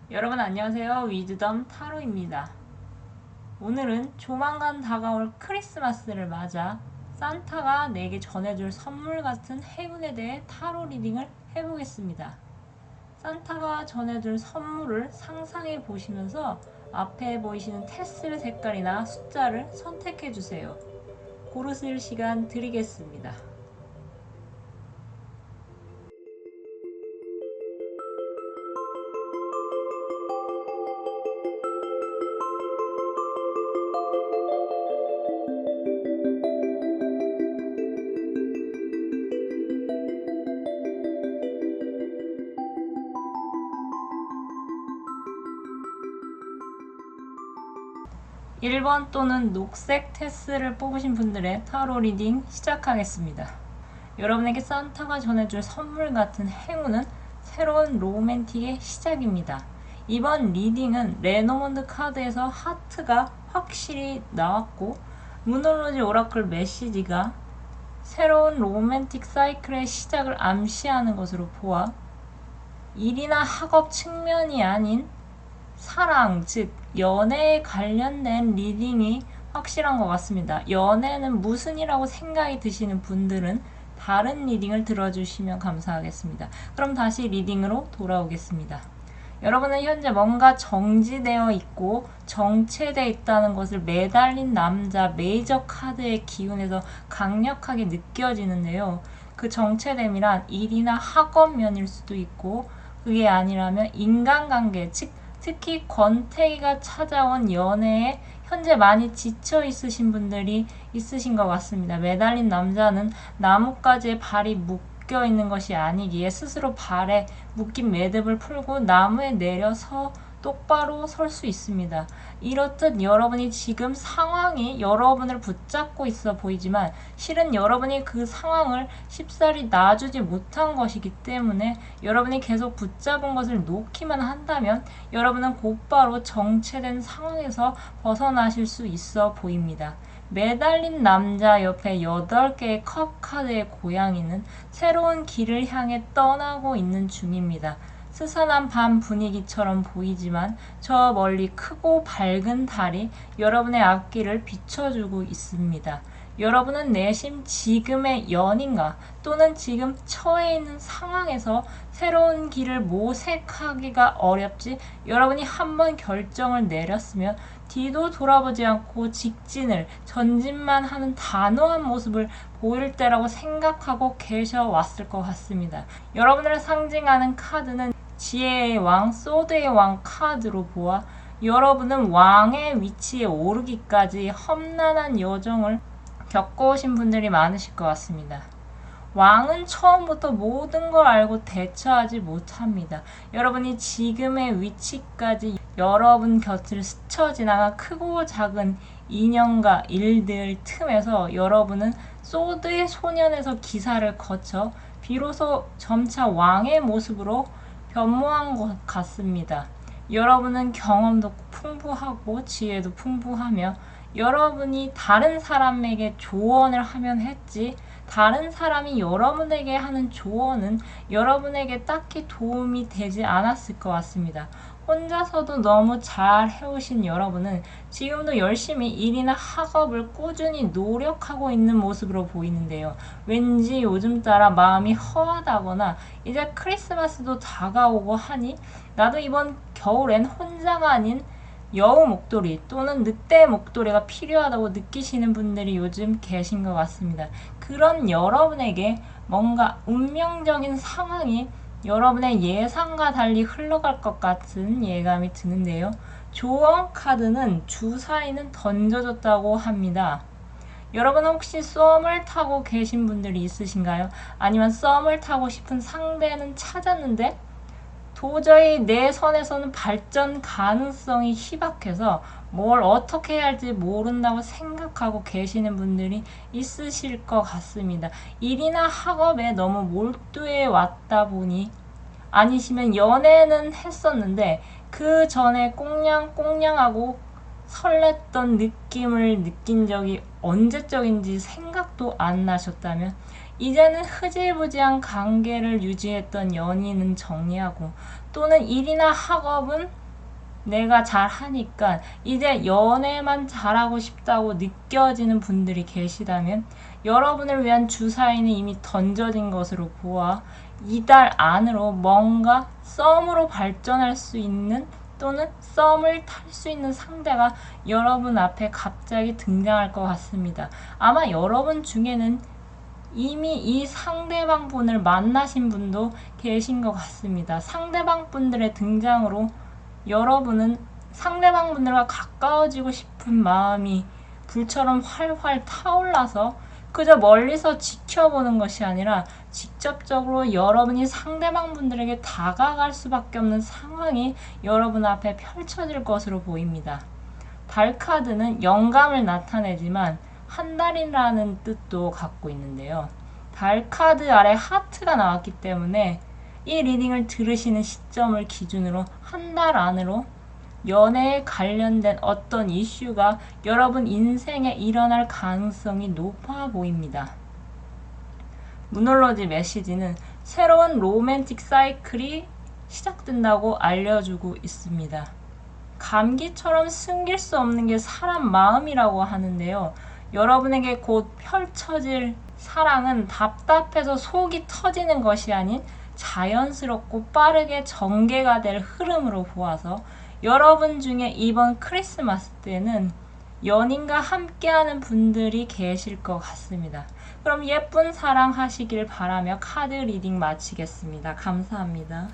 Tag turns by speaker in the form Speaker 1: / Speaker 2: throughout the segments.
Speaker 1: 여러분 안녕하세요. 위즈덤 타로입니다. 오늘은 조만간 다가올 크리스마스를 맞아 산타가 내게 전해줄 선물 같은 행운에 대해 타로 리딩을 해보겠습니다. 산타가 전해줄 선물을 상상해 보시면서 앞에 보이시는 테슬 색깔이나 숫자를 선택해 주세요. 고르실 시간 드리겠습니다. 1번 또는 녹색 테스를 뽑으신 분들의 타로 리딩 시작하겠습니다. 여러분에게 산타가 전해줄 선물 같은 행운은 새로운 로맨틱의 시작입니다. 이번 리딩은 레노먼드 카드에서 하트가 확실히 나왔고 무놀로지 오라클 메시지가 새로운 로맨틱 사이클의 시작을 암시하는 것으로 보아 일이나 학업 측면이 아닌 사랑, 즉 연애에 관련된 리딩이 확실한 것 같습니다. 연애는 무슨 이라고 생각이 드시는 분들은 다른 리딩을 들어주시면 감사하겠습니다. 그럼 다시 리딩으로 돌아오겠습니다. 여러분은 현재 뭔가 정지되어 있고 정체되어 있다는 것을 매달린 남자 메이저 카드의 기운에서 강력하게 느껴지는데요. 그 정체됨이란 일이나 학업 면일 수도 있고 그게 아니라면 인간관계, 즉 특히 권태기가 찾아온 연애에 현재 많이 지쳐 있으신 분들이 있으신 것 같습니다. 매달린 남자는 나뭇가지에 발이 묶여 있는 것이 아니기에 스스로 발에 묶인 매듭을 풀고 나무에 내려서 똑바로 설 수 있습니다. 이렇듯 여러분이 지금 상황이 여러분을 붙잡고 있어 보이지만 실은 여러분이 그 상황을 쉽사리 놔주지 못한 것이기 때문에 여러분이 계속 붙잡은 것을 놓기만 한다면 여러분은 곧바로 정체된 상황에서 벗어나실 수 있어 보입니다. 매달린 남자 옆에 8개의 컵 카드의 고양이는 새로운 길을 향해 떠나고 있는 중입니다. 스산한 밤 분위기처럼 보이지만 저 멀리 크고 밝은 달이 여러분의 앞길을 비춰주고 있습니다. 여러분은 내심 지금의 연인과 또는 지금 처해 있는 상황에서 새로운 길을 모색하기가 어렵지 여러분이 한번 결정을 내렸으면 뒤도 돌아보지 않고 직진을 전진만 하는 단호한 모습을 보일 때라고 생각하고 계셔왔을 것 같습니다. 여러분을 상징하는 카드는 지혜의 왕, 소드의 왕 카드로 보아 여러분은 왕의 위치에 오르기까지 험난한 여정을 겪어오신 분들이 많으실 것 같습니다. 왕은 처음부터 모든 걸 알고 대처하지 못합니다. 여러분이 지금의 위치까지 여러분 곁을 스쳐 지나간 크고 작은 인연과 일들 틈에서 여러분은 소드의 소년에서 기사를 거쳐 비로소 점차 왕의 모습으로 변모한 것 같습니다. 여러분은 경험도 풍부하고 지혜도 풍부하며 여러분이 다른 사람에게 조언을 하면 했지 다른 사람이 여러분에게 하는 조언은 여러분에게 딱히 도움이 되지 않았을 것 같습니다. 혼자서도 너무 잘 해오신 여러분은 지금도 열심히 일이나 학업을 꾸준히 노력하고 있는 모습으로 보이는데요. 왠지 요즘 따라 마음이 허하다거나 이제 크리스마스도 다가오고 하니 나도 이번 겨울엔 혼자가 아닌 여우 목도리 또는 늑대 목도리가 필요하다고 느끼시는 분들이 요즘 계신 것 같습니다. 그런 여러분에게 뭔가 운명적인 상황이 여러분의 예상과 달리 흘러갈 것 같은 예감이 드는데요. 조언 카드는 주사위는 던져졌다고 합니다. 여러분은 혹시 썸을 타고 계신 분들이 있으신가요? 아니면 썸을 타고 싶은 상대는 찾았는데 도저히 내 선에서는 발전 가능성이 희박해서 뭘 어떻게 해야 할지 모른다고 생각하고 계시는 분들이 있으실 것 같습니다. 일이나 학업에 너무 몰두해 왔다 보니 아니시면 연애는 했었는데 그 전에 꽁냥꽁냥하고 설렜던 느낌을 느낀 적이 언제적인지 생각도 안 나셨다면 이제는 흐지부지한 관계를 유지했던 연인은 정리하고 또는 일이나 학업은 내가 잘하니까 이제 연애만 잘하고 싶다고 느껴지는 분들이 계시다면 여러분을 위한 주사위는 이미 던져진 것으로 보아 이달 안으로 뭔가 썸으로 발전할 수 있는 또는 썸을 탈 수 있는 상대가 여러분 앞에 갑자기 등장할 것 같습니다. 아마 여러분 중에는 이미 이 상대방 분을 만나신 분도 계신 것 같습니다. 상대방 분들의 등장으로 여러분은 상대방 분들과 가까워지고 싶은 마음이 불처럼 활활 타올라서 그저 멀리서 지켜보는 것이 아니라 직접적으로 여러분이 상대방 분들에게 다가갈 수밖에 없는 상황이 여러분 앞에 펼쳐질 것으로 보입니다. 달 카드는 영감을 나타내지만 한 달이라는 뜻도 갖고 있는데요. 달 카드 아래 하트가 나왔기 때문에 이 리딩을 들으시는 시점을 기준으로 한 달 안으로 연애에 관련된 어떤 이슈가 여러분 인생에 일어날 가능성이 높아 보입니다. 누놀로지 메시지는 새로운 로맨틱 사이클이 시작된다고 알려주고 있습니다. 감기처럼 숨길 수 없는 게 사람 마음이라고 하는데요. 여러분에게 곧 펼쳐질 사랑은 답답해서 속이 터지는 것이 아닌 자연스럽고 빠르게 전개가 될 흐름으로 보아서 여러분 중에 이번 크리스마스 때는 연인과 함께하는 분들이 계실 것 같습니다. 그럼 예쁜 사랑 하시길 바라며 카드 리딩 마치겠습니다. 감사합니다.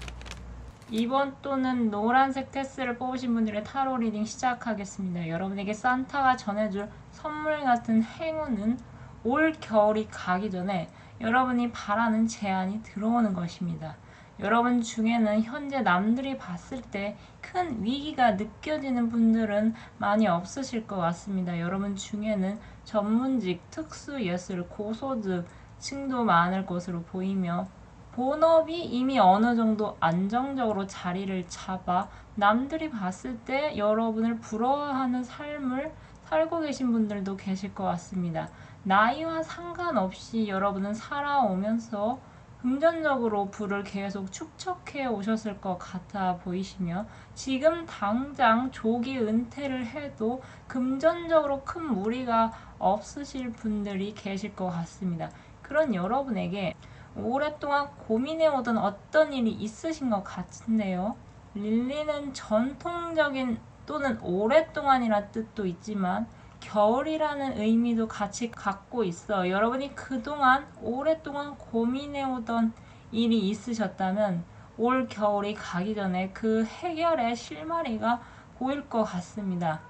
Speaker 1: 2번 또는 노란색 테스를 뽑으신 분들의 타로 리딩 시작하겠습니다. 여러분에게 산타가 전해줄 선물 같은 행운은 올 겨울이 가기 전에 여러분이 바라는 제안이 들어오는 것입니다. 여러분 중에는 현재 남들이 봤을 때 큰 위기가 느껴지는 분들은 많이 없으실 것 같습니다. 여러분 중에는 전문직, 특수예술, 고소득 층도 많을 것으로 보이며 본업이 이미 어느 정도 안정적으로 자리를 잡아 남들이 봤을 때 여러분을 부러워하는 삶을 살고 계신 분들도 계실 것 같습니다. 나이와 상관없이 여러분은 살아오면서 금전적으로 부를 계속 축적해 오셨을 것 같아 보이시며 지금 당장 조기 은퇴를 해도 금전적으로 큰 무리가 없으실 분들이 계실 것 같습니다. 그런 여러분에게 오랫동안 고민해오던 어떤 일이 있으신 것 같은데요. 릴리는 전통적인 또는 오랫동안이라는 뜻도 있지만 겨울이라는 의미도 같이 갖고 있어 여러분이 그동안 오랫동안 고민해오던 일이 있으셨다면 올 겨울이 가기 전에 그 해결의 실마리가 보일 것 같습니다.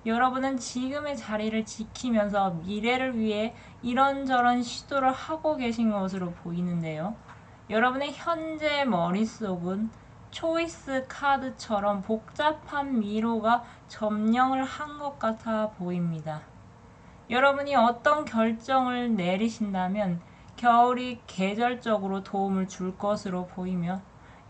Speaker 1: 여러분은 지금의 자리를 지키면서 미래를 위해 이런저런 시도를 하고 계신 것으로 보이는데요. 여러분의 현재 머릿속은 초이스 카드처럼 복잡한 미로가 점령을 한 것 같아 보입니다. 여러분이 어떤 결정을 내리신다면 겨울이 계절적으로 도움을 줄 것으로 보이며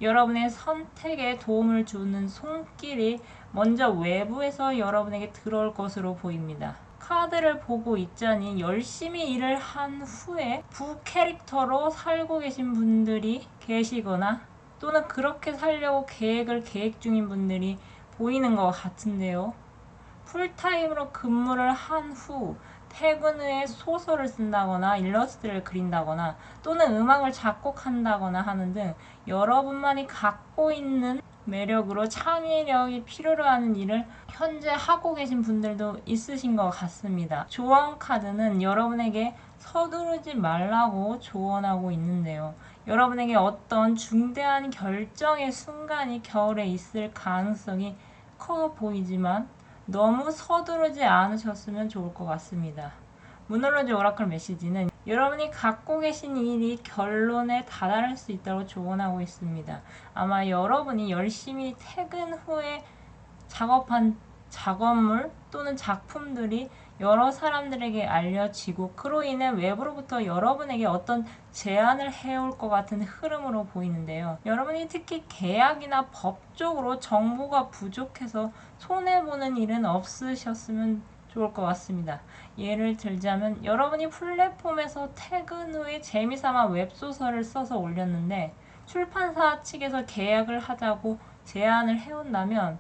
Speaker 1: 여러분의 선택에 도움을 주는 손길이 먼저 외부에서 여러분에게 들어올 것으로 보입니다. 카드를 보고 있자니 열심히 일을 한 후에 부캐릭터로 살고 계신 분들이 계시거나 또는 그렇게 살려고 계획 중인 분들이 보이는 것 같은데요. 풀타임으로 근무를 한 후 퇴근 후에 소설을 쓴다거나 일러스트를 그린다거나 또는 음악을 작곡한다거나 하는 등 여러분만이 갖고 있는 매력으로 창의력이 필요로 하는 일을 현재 하고 계신 분들도 있으신 것 같습니다. 조언 카드는 여러분에게 서두르지 말라고 조언하고 있는데요. 여러분에게 어떤 중대한 결정의 순간이 겨울에 있을 가능성이 커 보이지만 너무 서두르지 않으셨으면 좋을 것 같습니다. 누놀로지 오라클 메시지는 여러분이 갖고 계신 일이 결론에 다다를 수 있다고 조언하고 있습니다. 아마 여러분이 열심히 퇴근 후에 작업한 작업물 또는 작품들이 여러 사람들에게 알려지고 그로 인해 외부로부터 여러분에게 어떤 제안을 해올 것 같은 흐름으로 보이는데요. 여러분이 특히 계약이나 법적으로 정보가 부족해서 손해보는 일은 없으셨으면 좋을 것 같습니다. 예를 들자면 여러분이 플랫폼에서 퇴근 후에 재미삼아 웹소설을 써서 올렸는데 출판사 측에서 계약을 하자고 제안을 해온다면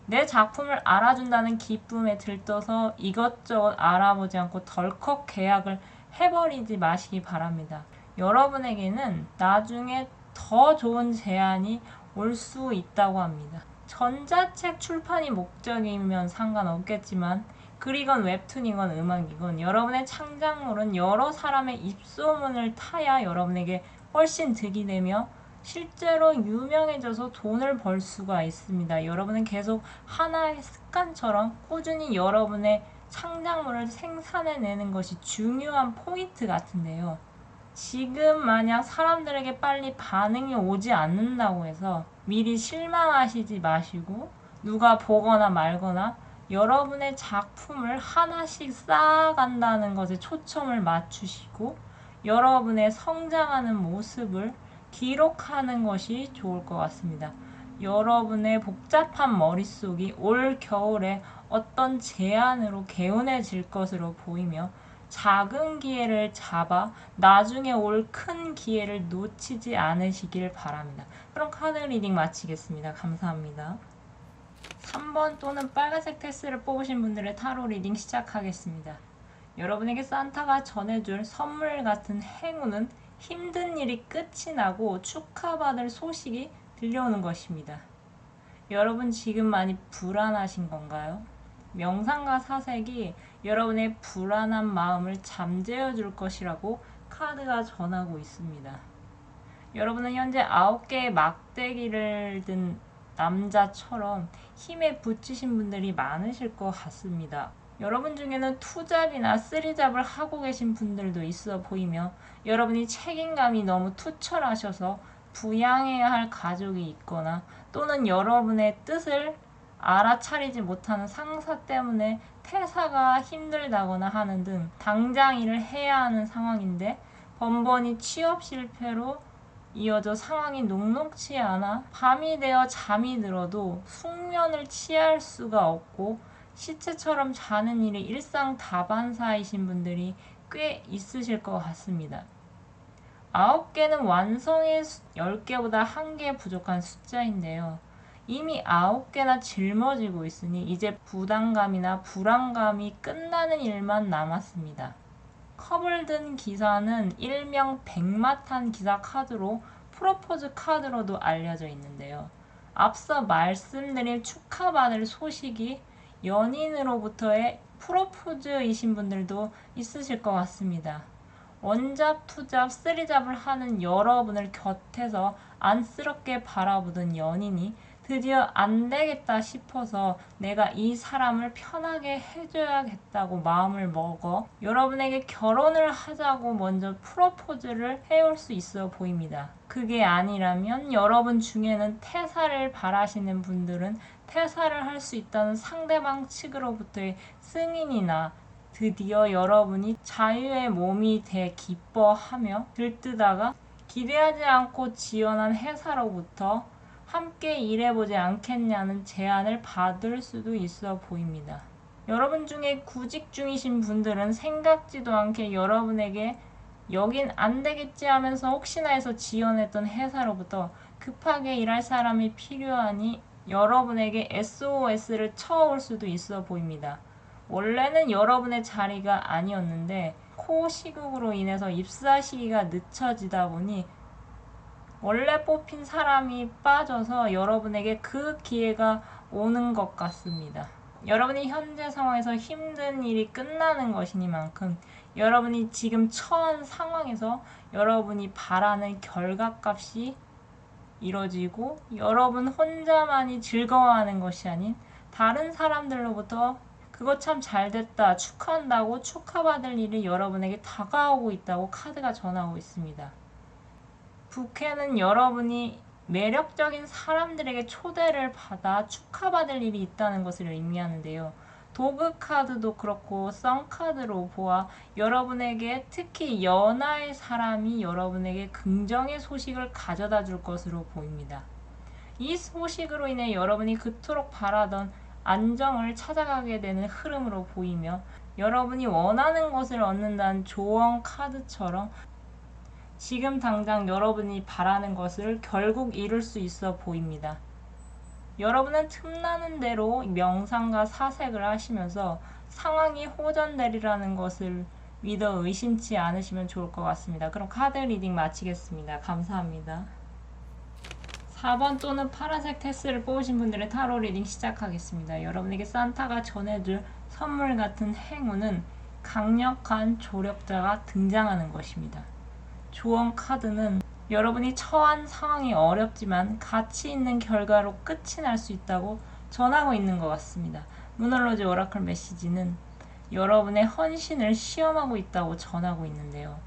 Speaker 1: 내 작품을 알아준다는 기쁨에 들떠서 이것저것 알아보지 않고 덜컥 계약을 해버리지 마시기 바랍니다. 여러분에게는 나중에 더 좋은 제안이 올 수 있다고 합니다. 전자책 출판이 목적이면 상관없겠지만 글이건 웹툰이건 음악이건 여러분의 창작물은 여러 사람의 입소문을 타야 여러분에게 훨씬 득이 되며 실제로 유명해져서 돈을 벌 수가 있습니다. 여러분은 계속 하나의 습관처럼 꾸준히 여러분의 창작물을 생산해내는 것이 중요한 포인트 같은데요. 지금 만약 사람들에게 빨리 반응이 오지 않는다고 해서 미리 실망하시지 마시고 누가 보거나 말거나 여러분의 작품을 하나씩 쌓아간다는 것에 초점을 맞추시고 여러분의 성장하는 모습을 기록하는 것이 좋을 것 같습니다. 여러분의 복잡한 머릿속이 올 겨울에 어떤 제안으로 개운해질 것으로 보이며 작은 기회를 잡아 나중에 올 큰 기회를 놓치지 않으시길 바랍니다. 그럼 카드 리딩 마치겠습니다. 감사합니다. 3번 또는 빨간색 테스를 뽑으신 분들의 타로 리딩 시작하겠습니다. 여러분에게 산타가 전해줄 선물 같은 행운은 힘든 일이 끝이 나고 축하받을 소식이 들려오는 것입니다. 여러분 지금 많이 불안하신 건가요? 명상과 사색이 여러분의 불안한 마음을 잠재워 줄 것이라고 카드가 전하고 있습니다. 여러분은 현재 9개의 막대기를 든 남자처럼 힘에 부치신 분들이 많으실 것 같습니다. 여러분 중에는 투잡이나 쓰리잡을 하고 계신 분들도 있어 보이며 여러분이 책임감이 너무 투철하셔서 부양해야 할 가족이 있거나 또는 여러분의 뜻을 알아차리지 못하는 상사 때문에 퇴사가 힘들다거나 하는 등 당장 일을 해야 하는 상황인데 번번이 취업 실패로 이어져 상황이 녹록치 않아 밤이 되어 잠이 들어도 숙면을 취할 수가 없고 시체처럼 자는 일이 일상 다반사이신 분들이 꽤 있으실 것 같습니다. 9개는 완성의 10개보다 1개 부족한 숫자인데요. 이미 9개나 짊어지고 있으니 이제 부담감이나 불안감이 끝나는 일만 남았습니다. 컵을 든 기사는 일명 백마탄 기사 카드로 프로포즈 카드로도 알려져 있는데요. 앞서 말씀드린 축하받을 소식이 연인으로부터의 프로포즈이신 분들도 있으실 것 같습니다. 원잡, 투잡, 쓰리잡을 하는 여러분을 곁에서 안쓰럽게 바라보던 연인이 드디어 안 되겠다 싶어서 내가 이 사람을 편하게 해줘야겠다고 마음을 먹어 여러분에게 결혼을 하자고 먼저 프로포즈를 해올 수 있어 보입니다. 그게 아니라면 여러분 중에는 퇴사를 바라시는 분들은 퇴사를 할 수 있다는 상대방 측으로부터의 승인이나 드디어 여러분이 자유의 몸이 돼 기뻐하며 들뜨다가 기대하지 않고 지원한 회사로부터 함께 일해보지 않겠냐는 제안을 받을 수도 있어 보입니다. 여러분 중에 구직 중이신 분들은 생각지도 않게 여러분에게 여긴 안 되겠지 하면서 혹시나 해서 지원했던 회사로부터 급하게 일할 사람이 필요하니 여러분에게 SOS를 쳐올 수도 있어 보입니다. 원래는 여러분의 자리가 아니었는데 코시국으로 인해서 입사 시기가 늦춰지다 보니 원래 뽑힌 사람이 빠져서 여러분에게 그 기회가 오는 것 같습니다. 여러분이 현재 상황에서 힘든 일이 끝나는 것이니만큼 여러분이 지금 처한 상황에서 여러분이 바라는 결과값이 이뤄지고 여러분 혼자만이 즐거워하는 것이 아닌 다른 사람들로부터 그거 참 잘됐다 축하한다고 축하받을 일이 여러분에게 다가오고 있다고 카드가 전하고 있습니다. 부캐는 여러분이 매력적인 사람들에게 초대를 받아 축하받을 일이 있다는 것을 의미하는데요. 도그 카드도 그렇고 썬 카드로 보아 여러분에게 특히 연하의 사람이 여러분에게 긍정의 소식을 가져다 줄 것으로 보입니다. 이 소식으로 인해 여러분이 그토록 바라던 안정을 찾아가게 되는 흐름으로 보이며 여러분이 원하는 것을 얻는다는 조언 카드처럼 지금 당장 여러분이 바라는 것을 결국 이룰 수 있어 보입니다. 여러분은 틈나는 대로 명상과 사색을 하시면서 상황이 호전되리라는 것을 믿어 의심치 않으시면 좋을 것 같습니다. 그럼 카드 리딩 마치겠습니다. 감사합니다. 4번 또는 파란색 테스를 뽑으신 분들의 타로 리딩 시작하겠습니다. 여러분에게 산타가 전해줄 선물 같은 행운은 강력한 조력자가 등장하는 것입니다. 조언 카드는 여러분이 처한 상황이 어렵지만 가치 있는 결과로 끝이 날 수 있다고 전하고 있는 것 같습니다. 문홀로즈 오라클 메시지는 여러분의 헌신을 시험하고 있다고 전하고 있는데요.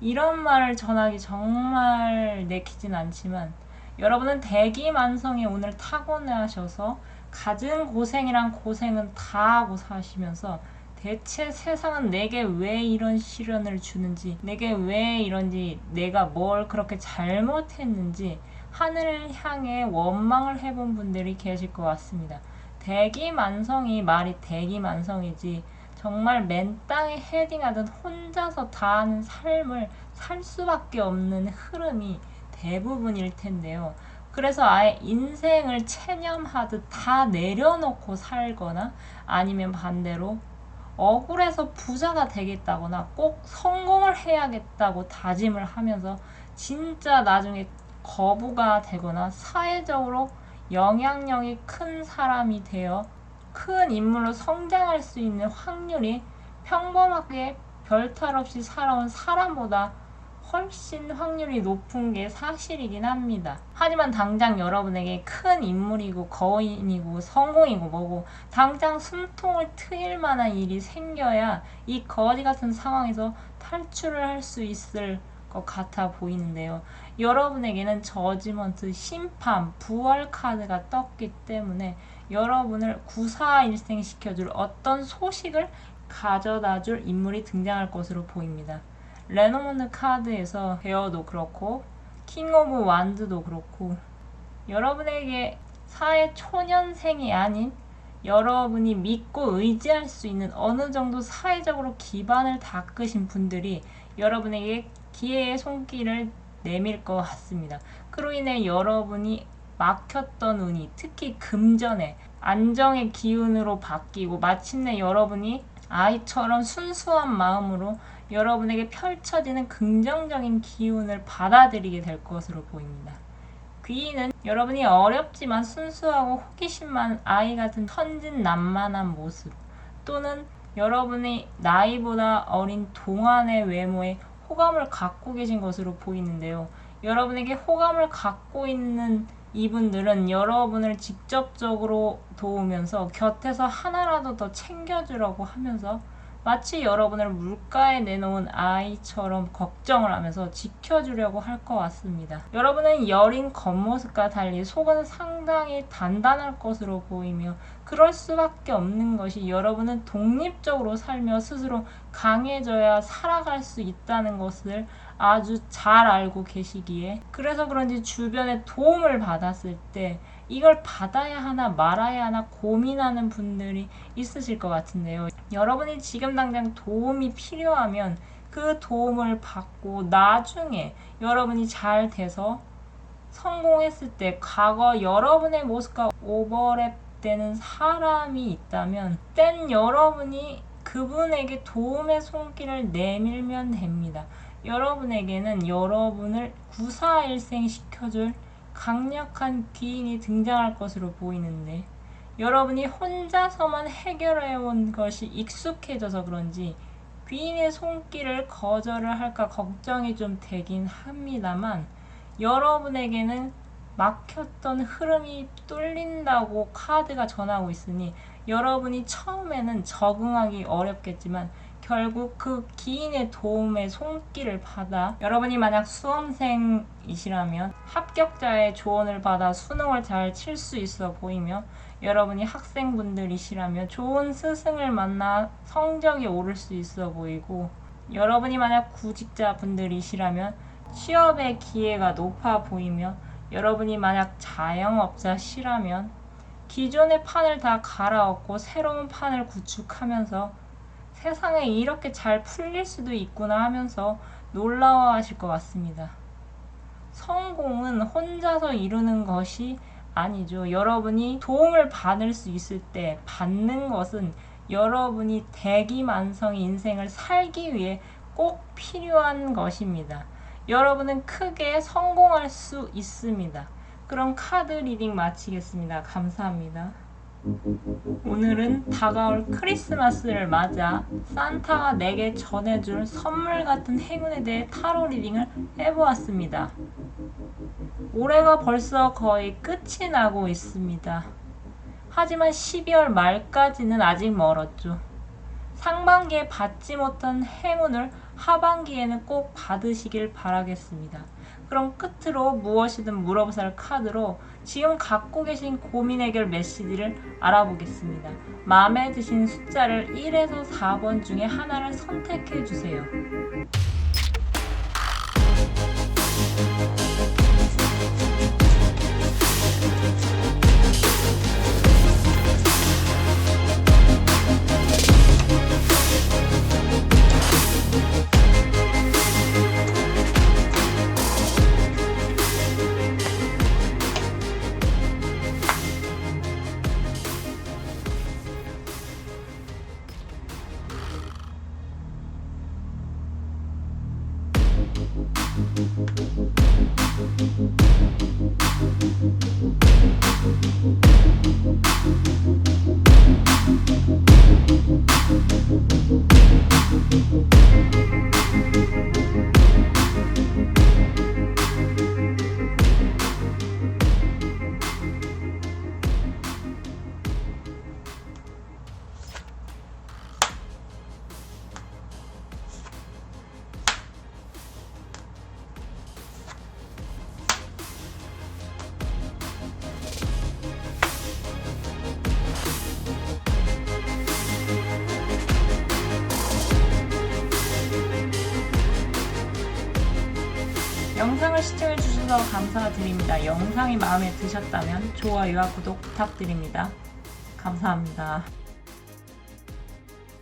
Speaker 1: 이런 말을 전하기 정말 내키진 않지만 여러분은 대기만성에 오늘 타고나셔서 갖은 고생이란 고생은 다 하고 사시면서 대체 세상은 내게 왜 이런 시련을 주는지, 내게 왜 이런지, 내가 뭘 그렇게 잘못했는지 하늘을 향해 원망을 해본 분들이 계실 것 같습니다. 대기만성이 말이 대기만성이지 정말 맨 땅에 헤딩하듯 혼자서 다 하는 삶을 살 수밖에 없는 흐름이 대부분일 텐데요. 그래서 아예 인생을 체념하듯 다 내려놓고 살거나 아니면 반대로 억울해서 부자가 되겠다거나 꼭 성공을 해야겠다고 다짐을 하면서 진짜 나중에 거부가 되거나 사회적으로 영향력이 큰 사람이 되어 큰 인물로 성장할 수 있는 확률이 평범하게 별탈 없이 살아온 사람보다 훨씬 확률이 높은 게 사실이긴 합니다. 하지만 당장 여러분에게 큰 인물이고 거인이고 성공이고 뭐고 당장 숨통을 트일 만한 일이 생겨야 이 거지 같은 상황에서 탈출을 할 수 있을 것 같아 보이는데요. 여러분에게는 저지먼트, 심판, 부활 카드가 떴기 때문에 여러분을 구사일생시켜줄 어떤 소식을 가져다줄 인물이 등장할 것으로 보입니다. 레노먼드 카드에서 베어도 그렇고 킹 오브 완드도 그렇고 여러분에게 사회 초년생이 아닌 여러분이 믿고 의지할 수 있는 어느 정도 사회적으로 기반을 닦으신 분들이 여러분에게 기회의 손길을 내밀 것 같습니다. 그로 인해 여러분이 막혔던 운이 특히 금전의 안정의 기운으로 바뀌고 마침내 여러분이 아이처럼 순수한 마음으로 여러분에게 펼쳐지는 긍정적인 기운을 받아들이게 될 것으로 보입니다. 귀인은 여러분이 어렵지만 순수하고 호기심 많은 아이 같은 천진난만한 모습 또는 여러분의 나이보다 어린 동안의 외모에 호감을 갖고 계신 것으로 보이는데요. 여러분에게 호감을 갖고 있는 이분들은 여러분을 직접적으로 도우면서 곁에서 하나라도 더 챙겨주려고 하면서 마치 여러분을 물가에 내놓은 아이처럼 걱정을 하면서 지켜주려고 할 것 같습니다. 여러분은 여린 겉모습과 달리 속은 상당히 단단할 것으로 보이며 그럴 수밖에 없는 것이 여러분은 독립적으로 살며 스스로 강해져야 살아갈 수 있다는 것을 아주 잘 알고 계시기에 그래서 그런지 주변에 도움을 받았을 때 이걸 받아야 하나 말아야 하나 고민하는 분들이 있으실 것 같은데요. 여러분이 지금 당장 도움이 필요하면 그 도움을 받고 나중에 여러분이 잘 돼서 성공했을 때 과거 여러분의 모습과 오버랩되는 사람이 있다면 땐 여러분이 그분에게 도움의 손길을 내밀면 됩니다. 여러분에게는 여러분을 구사일생 시켜줄 강력한 귀인이 등장할 것으로 보이는데 여러분이 혼자서만 해결해온 것이 익숙해져서 그런지 귀인의 손길을 거절을 할까 걱정이 좀 되긴 합니다만 여러분에게는 막혔던 흐름이 뚫린다고 카드가 전하고 있으니 여러분이 처음에는 적응하기 어렵겠지만 결국 그 기인의 도움의 손길을 받아 여러분이 만약 수험생이시라면 합격자의 조언을 받아 수능을 잘 칠 수 있어 보이며 여러분이 학생분들이시라면 좋은 스승을 만나 성적이 오를 수 있어 보이고 여러분이 만약 구직자분들이시라면 취업의 기회가 높아 보이며 여러분이 만약 자영업자시라면 기존의 판을 다 갈아엎고 새로운 판을 구축하면서 세상에 이렇게 잘 풀릴 수도 있구나 하면서 놀라워하실 것 같습니다. 성공은 혼자서 이루는 것이 아니죠. 여러분이 도움을 받을 수 있을 때 받는 것은 여러분이 대기만성의 인생을 살기 위해 꼭 필요한 것입니다. 여러분은 크게 성공할 수 있습니다. 그럼 카드 리딩 마치겠습니다. 감사합니다. 오늘은 다가올 크리스마스를 맞아 산타가 내게 전해줄 선물 같은 행운에 대해 타로 리딩을 해보았습니다. 올해가 벌써 거의 끝이 나고 있습니다. 하지만 12월 말까지는 아직 멀었죠. 상반기에 받지 못한 행운을 하반기에는 꼭 받으시길 바라겠습니다. 그럼 끝으로 무엇이든 물어보살 카드로 지금 갖고 계신 고민 해결 메시지를 알아보겠습니다. 마음에 드신 숫자를 1에서 4번 중에 하나를 선택해 주세요. 영상을 시청해주셔서 감사드립니다. 영상이 마음에 드셨다면 좋아요와 구독 부탁드립니다. 감사합니다.